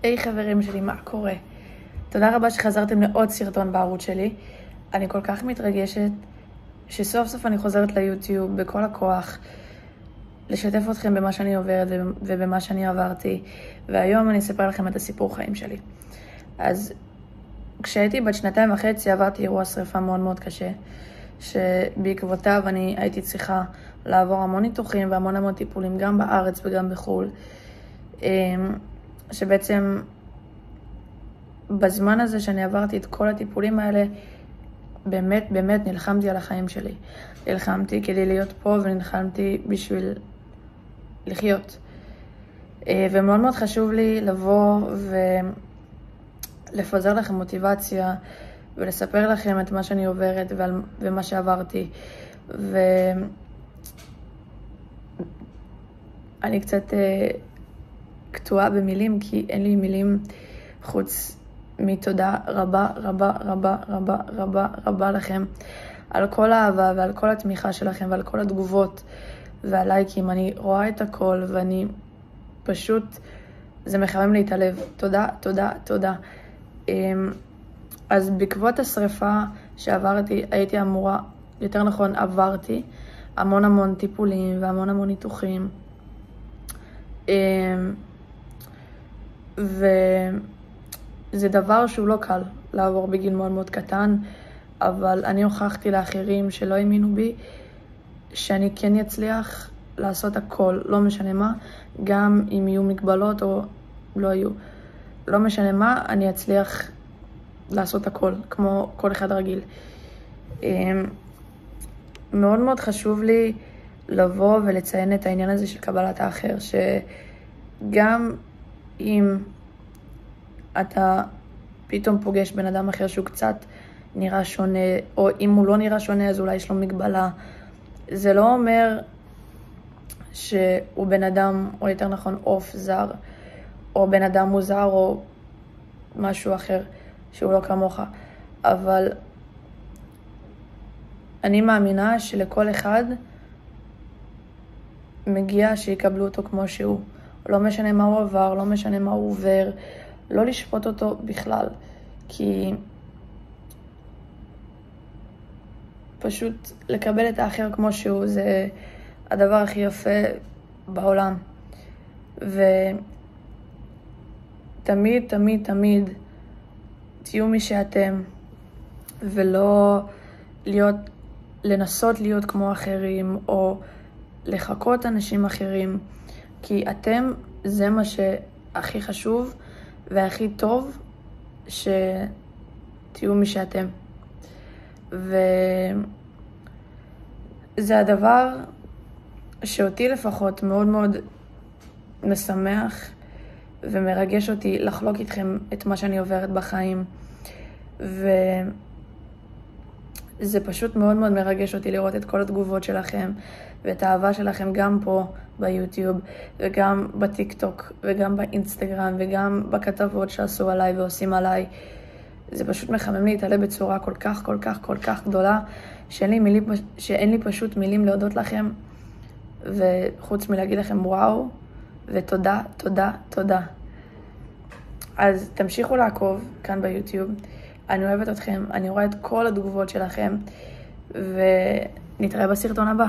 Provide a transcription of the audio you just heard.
היי חברים שלי, מה קורה? תודה רבה שחזרתם לעוד סרטון בערוץ שלי. אני כל כך מתרגשת שסוף סוף אני חוזרת ליוטיוב בכל הכוח לשתף אתכם במה שאני עוברת ובמה שאני עברתי, והיום אני אספר לכם את הסיפור חיים שלי. אז כשהייתי בת 2.5 עברתי אירוע שריפה מאוד מאוד קשה, שבעקבותיו אני הייתי צריכה לעבור המון ניתוחים והמון טיפולים גם בארץ וגם בחו"ל, שבעצם בזמן הזה שאני עברתי את כל הטיפולים האלה באמת נלחמתי על החיים שלי. נלחמתי כדי להיות פה ונלחמתי בשביל לחיות. ומאוד מאוד חשוב לי לבוא ולפזר לכם מוטיבציה ולספר לכם את מה שאני עוברת ומה שעברתי. ואני קצת קטועה במילים, כי אין לי מילים חוץ מתודה רבה רבה רבה רבה רבה רבה לכם על כל האהבה ועל כל התמיכה שלכם ועל כל התגובות והלייקים. אני רואה את הכל ואני פשוט, זה מחמם לי את הלב. תודה, תודה, תודה. אז בעקבות השריפה שעברתי, הייתי אמורה, יותר נכון עברתי המון טיפולים והמון ניתוחים, וזה דבר שהוא לא קל לעבור בגיל מאוד מאוד קטן, אבל אני הוכחתי לאחרים שלא האמינו בי שאני כן אצליח לעשות הכל, לא משנה מה, גם אם יהיו מגבלות או לא יהיו, לא משנה מה, אני אצליח לעשות הכל כמו כל אחד רגיל. מאוד מאוד חשוב לי לבוא ולציין את העניין הזה של קבלת האחר, שגם אם אתה פתאום פוגש בן אדם אחר שהוא קצת נראה שונה, או אם הוא לא נראה שונה אז אולי יש לו מגבלה, זה לא אומר שהוא בן אדם, או יותר נכון עוף זר, או בן אדם מוזר, או משהו אחר שהוא לא כמוך. אבל אני מאמינה שלכל אחד מגיע שיקבלו אותו כמו שהוא. לא משנה מה הוא עבר, לא משנה מה הוא עובר, לא לשפוט אותו בכלל, כי פשוט לקבל את האחר כמו שהוא זה הדבר הכי יפה בעולם. ותמיד תמיד תמיד תהיו מי שאתם, ולא לנסות להיות כמו אחרים או לחכות אנשים אחרים, כי אתם זה מה שהכי חשוב והכי טוב, שתהיו מי שאתם. וזה הדבר שאותי לפחות מאוד מאוד משמח ומרגש אותי לחלוק איתכם את מה שאני עוברת בחיים. וזה פשוט מאוד מאוד מרגש אותי לראות את כל התגובות שלכם ואת האהבה שלכם, גם פה ביוטיוב וגם בטיקטוק וגם באינסטגרם וגם בכתבות שעשו עליי ועושים עליי. זה פשוט מחמם לי את הלב בצורה כל כך גדולה, שאין לי פשוט מילים להודות לכם, וחוץ מלהגיד לכם וואו ותודה, תודה, תודה. אז תמשיכו לעקוב כאן ביוטיוב, אני אוהבת אתכם, אני רואה את כל התגובות שלכם, ונתראה בסרטון הבא.